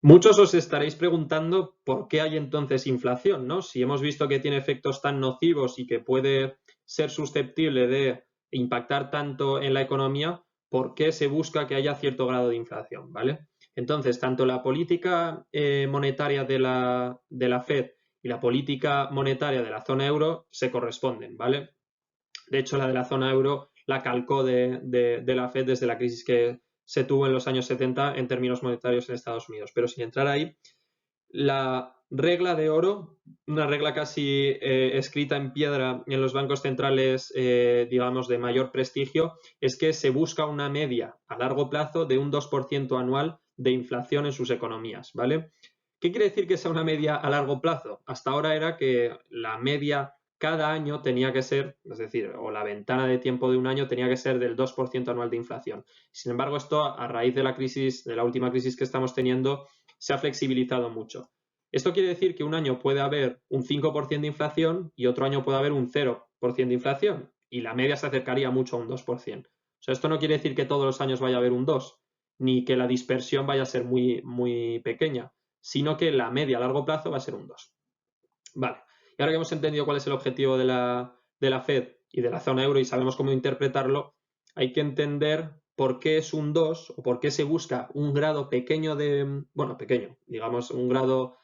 Muchos os estaréis preguntando por qué hay entonces inflación, ¿no? Si hemos visto que tiene efectos tan nocivos y que puede ser susceptible de impactar tanto en la economía, ¿por qué se busca que haya cierto grado de inflación, ¿vale? Entonces, tanto la política monetaria de la Fed y la política monetaria de la zona euro se corresponden, ¿vale? De hecho, la de la zona euro la calcó de la Fed desde la crisis que se tuvo en los años 70 en términos monetarios en Estados Unidos. Pero sin entrar ahí, la regla de oro, una regla casi escrita en piedra en los bancos centrales, digamos, de mayor prestigio, es que se busca una media a largo plazo de un 2% anual de inflación en sus economías, ¿vale? ¿Qué quiere decir que sea una media a largo plazo? Hasta ahora era que la media cada año tenía que ser, es decir, o la ventana de tiempo de un año tenía que ser del 2% anual de inflación. Sin embargo, esto a raíz de la crisis, de la última crisis que estamos teniendo, se ha flexibilizado mucho. Esto quiere decir que un año puede haber un 5% de inflación y otro año puede haber un 0% de inflación y la media se acercaría mucho a un 2%. O sea, esto no quiere decir que todos los años vaya a haber un 2, ni que la dispersión vaya a ser muy, muy pequeña, sino que la media a largo plazo va a ser un 2. Vale, y ahora que hemos entendido cuál es el objetivo de la Fed y de la zona euro y sabemos cómo interpretarlo, hay que entender por qué es un 2 o por qué se busca un grado pequeño bueno, pequeño, digamos, un grado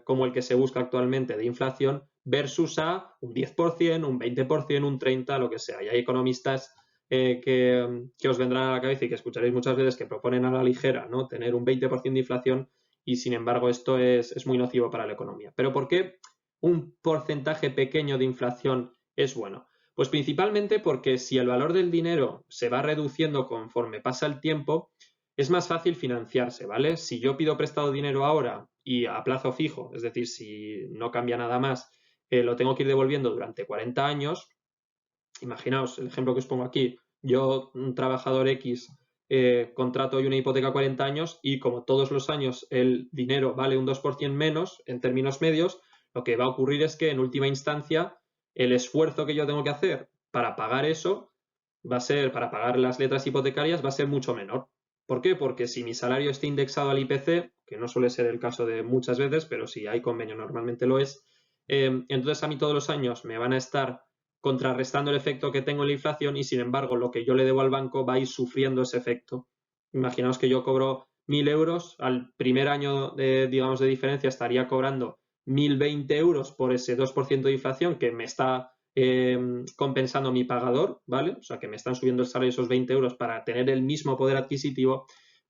como el que se busca actualmente de inflación versus a un 10%, un 20%, un 30%, lo que sea. Y hay economistas que os vendrán a la cabeza y que escucharéis muchas veces que proponen a la ligera, ¿no? Tener un 20% de inflación y sin embargo esto es muy nocivo para la economía. ¿Pero por qué un porcentaje pequeño de inflación es bueno? Pues principalmente porque si el valor del dinero se va reduciendo conforme pasa el tiempo, es más fácil financiarse, ¿vale? Si yo pido prestado dinero ahora y a plazo fijo, es decir, si no cambia nada más, lo tengo que ir devolviendo durante 40 años, imaginaos el ejemplo que os pongo aquí, yo, un trabajador X, contrato hoy una hipoteca a 40 años y como todos los años el dinero vale un 2% menos en términos medios, lo que va a ocurrir es que en última instancia el esfuerzo que yo tengo que hacer para pagar eso va a ser, para pagar las letras hipotecarias, va a ser mucho menor. ¿Por qué? Porque si mi salario está indexado al IPC, que no suele ser el caso de muchas veces, pero si hay convenio normalmente lo es, entonces a mí todos los años me van a estar contrarrestando el efecto que tengo en la inflación y sin embargo lo que yo le debo al banco va a ir sufriendo ese efecto. Imaginaos que yo cobro 1.000 euros, al primer año digamos, de diferencia estaría cobrando 1.020 euros por ese 2% de inflación que me está compensando mi pagador, ¿vale? O sea, que me están subiendo el salario esos 20 euros para tener el mismo poder adquisitivo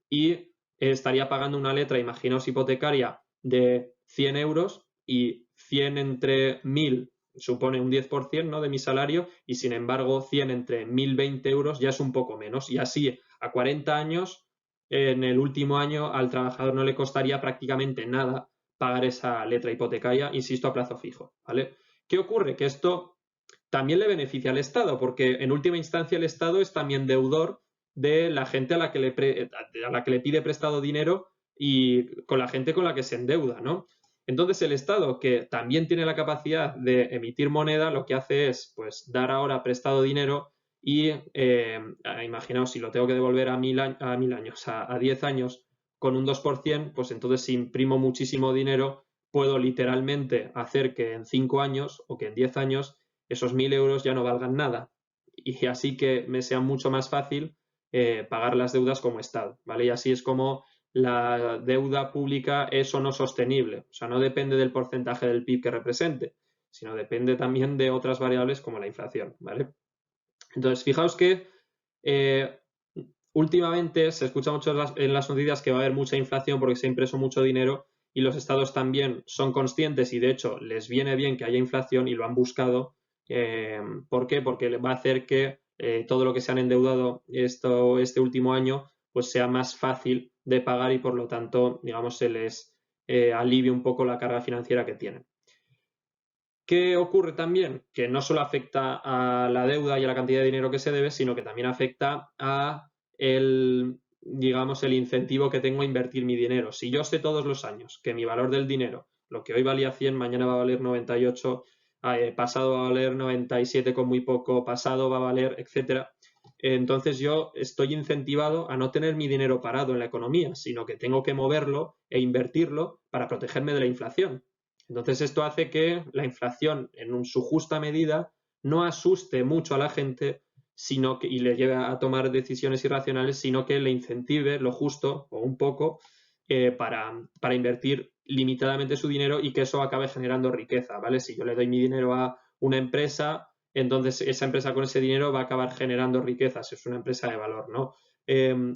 y estaría pagando una letra, imaginaos, hipotecaria de 100 euros y 100 entre 1.000 supone un 10%, ¿no?, de mi salario y sin embargo 100 entre 1.020 euros ya es un poco menos y así a 40 años, en el último año al trabajador no le costaría prácticamente nada pagar esa letra hipotecaria, insisto, a plazo fijo, ¿vale? ¿Qué ocurre? Que esto también le beneficia al Estado, porque en última instancia el Estado es también deudor de la gente a la que le pide prestado dinero y con la gente con la que se endeuda, ¿no? Entonces el Estado, que también tiene la capacidad de emitir moneda, lo que hace es pues dar ahora prestado dinero y imaginaos si lo tengo que devolver a 1.000 años, a 10 años con un 2%, pues entonces si imprimo muchísimo dinero puedo literalmente hacer que en 5 años o que en 10 años esos 1.000 euros ya no valgan nada y así que me sea mucho más fácil pagar las deudas como Estado, ¿vale? Y así es como la deuda pública es o no sostenible, o sea, no depende del porcentaje del PIB que represente, sino depende también de otras variables como la inflación, ¿vale? Entonces, fijaos que eh, últimamente se escucha mucho en las noticias que va a haber mucha inflación porque se ha impreso mucho dinero y los estados también son conscientes y de hecho les viene bien que haya inflación y lo han buscado. ¿Por qué? Porque va a hacer que todo lo que se han endeudado este último año pues sea más fácil de pagar y por lo tanto, digamos, se les alivie un poco la carga financiera que tienen. ¿Qué ocurre también? Que no solo afecta a la deuda y a la cantidad de dinero que se debe, sino que también afecta a digamos, el incentivo que tengo a invertir mi dinero. Si yo sé todos los años que mi valor del dinero, lo que hoy valía 100, mañana va a valer 98, pasado va a valer 97 con muy poco, pasado va a valer, etcétera, entonces yo estoy incentivado a no tener mi dinero parado en la economía, sino que tengo que moverlo e invertirlo para protegerme de la inflación. Entonces esto hace que la inflación en su justa medida no asuste mucho a la gente y le lleve a tomar decisiones irracionales, sino que le incentive lo justo o un poco para invertir limitadamente su dinero y que eso acabe generando riqueza, ¿vale? Si yo le doy mi dinero a una empresa, entonces esa empresa con ese dinero va a acabar generando riqueza, si es una empresa de valor, ¿no?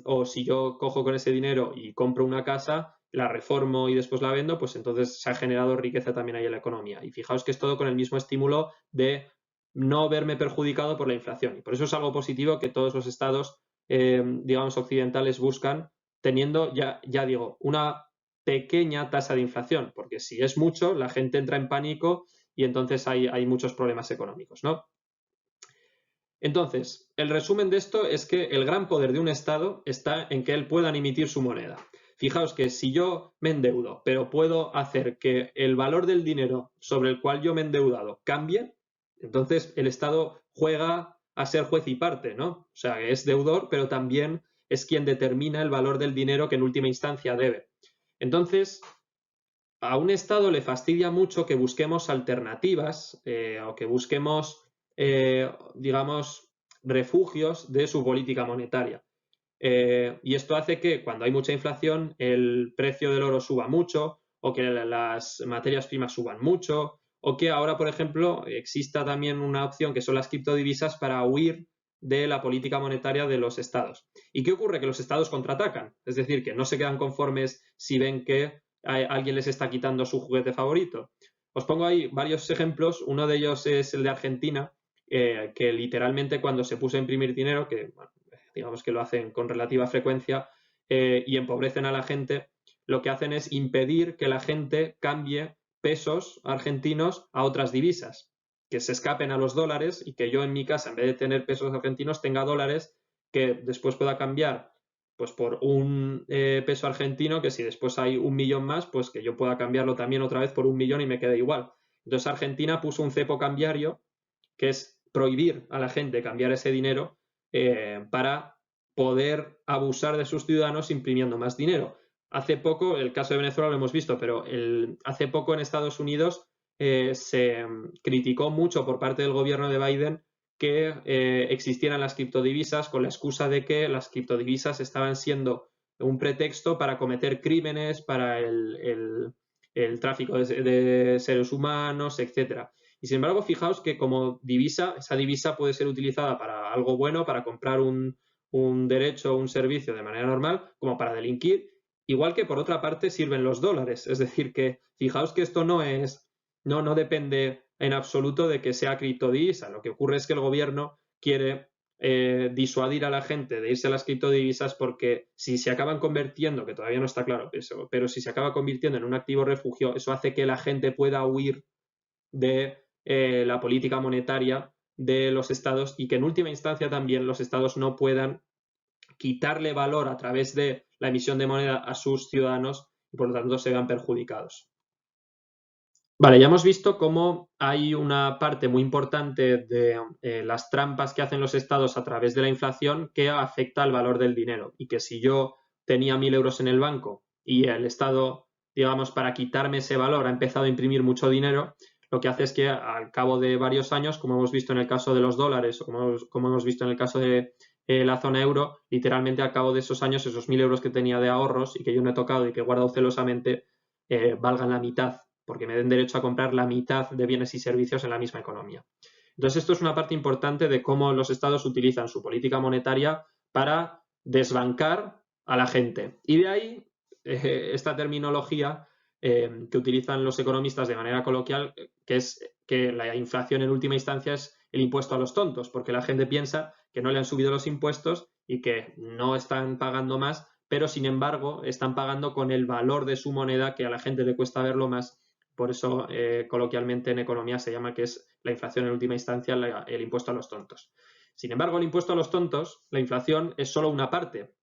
O si yo cojo con ese dinero y compro una casa, la reformo y después la vendo, pues entonces se ha generado riqueza también ahí en la economía. Y fijaos que es todo con el mismo estímulo de no verme perjudicado por la inflación. Y por eso es algo positivo que todos los estados, digamos, occidentales buscan, teniendo, ya digo, una pequeña tasa de inflación, porque si es mucho, la gente entra en pánico y entonces hay muchos problemas económicos, ¿no? Entonces, el resumen de esto es que el gran poder de un Estado está en que él pueda emitir su moneda. Fijaos que si yo me endeudo, pero puedo hacer que el valor del dinero sobre el cual yo me he endeudado cambie, entonces el Estado juega a ser juez y parte, ¿no? O sea, es deudor, pero también es quien determina el valor del dinero que en última instancia debe. Entonces, a un Estado le fastidia mucho que busquemos alternativas o que busquemos, digamos, refugios de su política monetaria. Y esto hace que cuando hay mucha inflación el precio del oro suba mucho o que las materias primas suban mucho o que ahora, por ejemplo, exista también una opción que son las criptodivisas para huir de la política monetaria de los estados. ¿Y qué ocurre? Que los estados contraatacan, es decir, que no se quedan conformes si ven que alguien les está quitando su juguete favorito. Os pongo ahí varios ejemplos, uno de ellos es el de Argentina, que literalmente cuando se puso a imprimir dinero, que bueno, digamos que lo hacen con relativa frecuencia, y empobrecen a la gente, lo que hacen es impedir que la gente cambie pesos argentinos a otras divisas, que se escapen a los dólares y que yo en mi casa, en vez de tener pesos argentinos, tenga dólares que después pueda cambiar pues por un peso argentino, que si después hay 1 millón más, pues que yo pueda cambiarlo también otra vez por 1 millón y me quede igual. Entonces Argentina puso un cepo cambiario, que es prohibir a la gente cambiar ese dinero para poder abusar de sus ciudadanos imprimiendo más dinero. Hace poco, el caso de Venezuela lo hemos visto, pero hace poco en Estados Unidos se criticó mucho por parte del gobierno de Biden que existieran las criptodivisas con la excusa de que las criptodivisas estaban siendo un pretexto para cometer crímenes, para el tráfico de seres humanos, etcétera. Y sin embargo, fijaos que como divisa, esa divisa puede ser utilizada para algo bueno, para comprar un derecho o un servicio de manera normal, como para delinquir, igual que por otra parte sirven los dólares. Es decir, que fijaos que esto no depende en absoluto de que sea criptodivisa. Lo que ocurre es que el gobierno quiere disuadir a la gente de irse a las criptodivisas porque si se acaban convirtiendo, que todavía no está claro eso, pero si se acaba convirtiendo en un activo refugio, eso hace que la gente pueda huir de la política monetaria de los estados y que en última instancia también los estados no puedan quitarle valor a través de la emisión de moneda a sus ciudadanos y por lo tanto se vean perjudicados. Vale, ya hemos visto cómo hay una parte muy importante de las trampas que hacen los estados a través de la inflación que afecta al valor del dinero y que si yo tenía 1.000 euros en el banco y el estado, digamos, para quitarme ese valor ha empezado a imprimir mucho dinero, lo que hace es que al cabo de varios años, como hemos visto en el caso de los dólares o como hemos visto en el caso de la zona euro, literalmente al cabo de esos años esos 1.000 euros que tenía de ahorros y que yo no he tocado y que he guardado celosamente valgan la mitad, porque me den derecho a comprar la mitad de bienes y servicios en la misma economía. Entonces, esto es una parte importante de cómo los estados utilizan su política monetaria para desbancar a la gente. Y de ahí esta terminología que utilizan los economistas de manera coloquial, que es que la inflación en última instancia es el impuesto a los tontos, porque la gente piensa que no le han subido los impuestos y que no están pagando más, pero sin embargo están pagando con el valor de su moneda, que a la gente le cuesta verlo más. Por eso coloquialmente en economía se llama que es la inflación en última instancia el impuesto a los tontos. Sin embargo, el impuesto a los tontos, la inflación es solo una parte.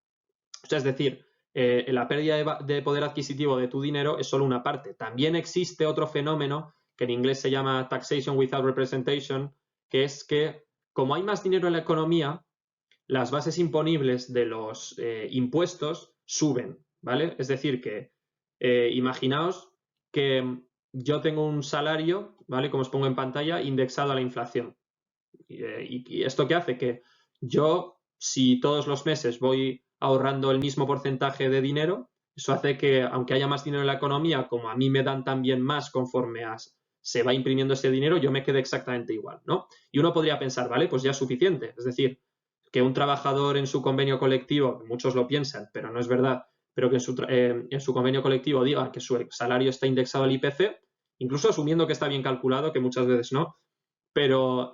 O sea, es decir, la pérdida de poder adquisitivo de tu dinero es solo una parte. También existe otro fenómeno que en inglés se llama taxation without representation, que es que como hay más dinero en la economía, las bases imponibles de los impuestos suben, ¿vale? Es decir, que imaginaos que yo tengo un salario, ¿vale? Como os pongo en pantalla, indexado a la inflación. ¿Y esto qué hace? Que yo, si todos los meses voy ahorrando el mismo porcentaje de dinero, eso hace que, aunque haya más dinero en la economía, como a mí me dan también más conforme se va imprimiendo ese dinero, yo me quede exactamente igual, ¿no? Y uno podría pensar, vale, pues ya es suficiente. Es decir, que un trabajador en su convenio colectivo, muchos lo piensan, pero no es verdad, pero que en su convenio colectivo diga que su salario está indexado al IPC, incluso asumiendo que está bien calculado, que muchas veces no, pero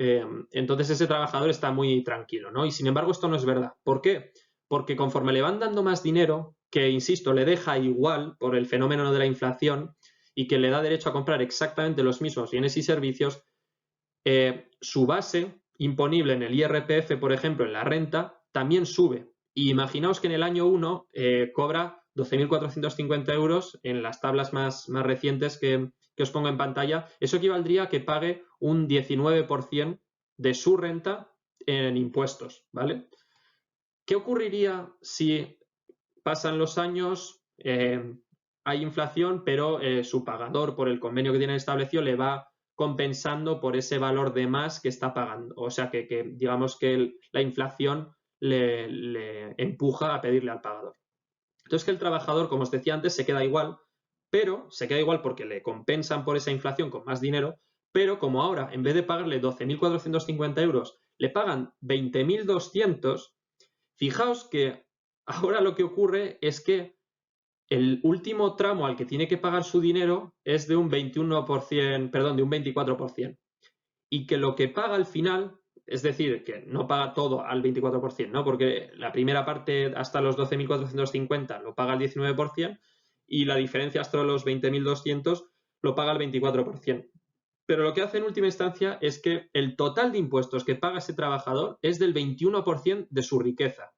entonces ese trabajador está muy tranquilo, ¿no? Y sin embargo esto no es verdad. ¿Por qué? Porque conforme le van dando más dinero, que insisto, le deja igual por el fenómeno de la inflación y que le da derecho a comprar exactamente los mismos bienes y servicios, su base imponible en el IRPF, por ejemplo, en la renta, también sube. Y imaginaos que en el año 1 cobra 12.450 euros en las tablas más recientes que os pongo en pantalla. Eso equivaldría a que pague un 19% de su renta en impuestos, ¿vale? ¿Qué ocurriría si pasan los años, hay inflación, pero su pagador, por el convenio que tiene establecido, le va compensando por ese valor de más que está pagando? O sea, que digamos que la inflación le empuja a pedirle al pagador. Entonces, que el trabajador, como os decía antes, se queda igual, pero se queda igual porque le compensan por esa inflación con más dinero, pero como ahora, en vez de pagarle 12.450 euros, le pagan 20.200, fijaos que ahora lo que ocurre es que el último tramo al que tiene que pagar su dinero es de un 21%, perdón, de un 24%. Y que lo que paga al final, es decir, que no paga todo al 24%, ¿no? Porque la primera parte hasta los 12.450 lo paga al 19% y la diferencia hasta los 20.200 lo paga al 24%. Pero lo que hace en última instancia es que el total de impuestos que paga ese trabajador es del 21% de su riqueza.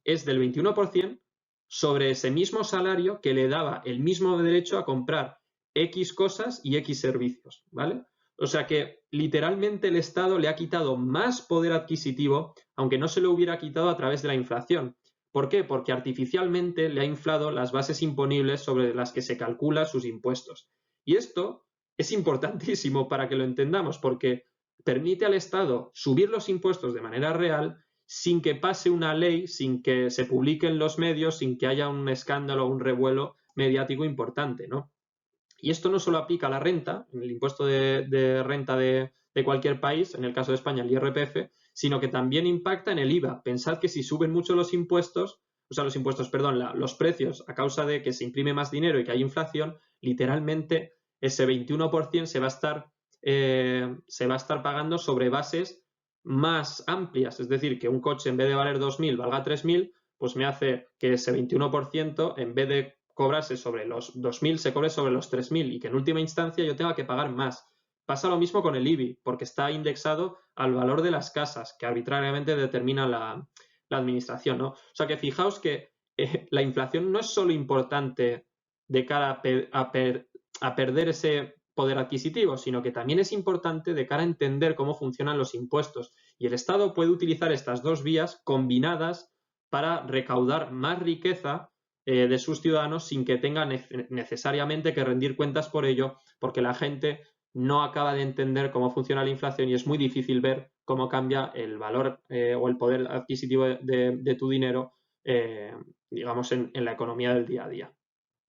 Es del 21% sobre ese mismo salario que le daba el mismo derecho a comprar X cosas y X servicios, ¿vale? O sea que literalmente el Estado le ha quitado más poder adquisitivo, aunque no se lo hubiera quitado a través de la inflación. ¿Por qué? Porque artificialmente le ha inflado las bases imponibles sobre las que se calculan sus impuestos. Y esto es importantísimo para que lo entendamos, porque permite al Estado subir los impuestos de manera real sin que pase una ley, sin que se publique en los medios, sin que haya un escándalo o un revuelo mediático importante, ¿no? Y esto no solo aplica a la renta, en el impuesto de renta de cualquier país, en el caso de España el IRPF, sino que también impacta en el IVA. Pensad que si suben mucho los impuestos, los precios a causa de que se imprime más dinero y que hay inflación, literalmente ese 21% se va a estar pagando sobre bases más amplias. Es decir, que un coche en vez de valer 2.000 valga 3.000, pues me hace que ese 21% en vez de cobrarse sobre los 2.000 se cobre sobre los 3.000 y que en última instancia yo tenga que pagar más. Pasa lo mismo con el IBI, porque está indexado al valor de las casas, que arbitrariamente determina la administración, ¿no? O sea que fijaos que la inflación no es solo importante de cara a perder ese poder adquisitivo, sino que también es importante de cara a entender cómo funcionan los impuestos. Y el Estado puede utilizar estas dos vías combinadas para recaudar más riqueza de sus ciudadanos sin que tengan necesariamente que rendir cuentas por ello, porque la gente no acaba de entender cómo funciona la inflación y es muy difícil ver cómo cambia el valor o el poder adquisitivo de tu dinero, digamos, en la economía del día a día.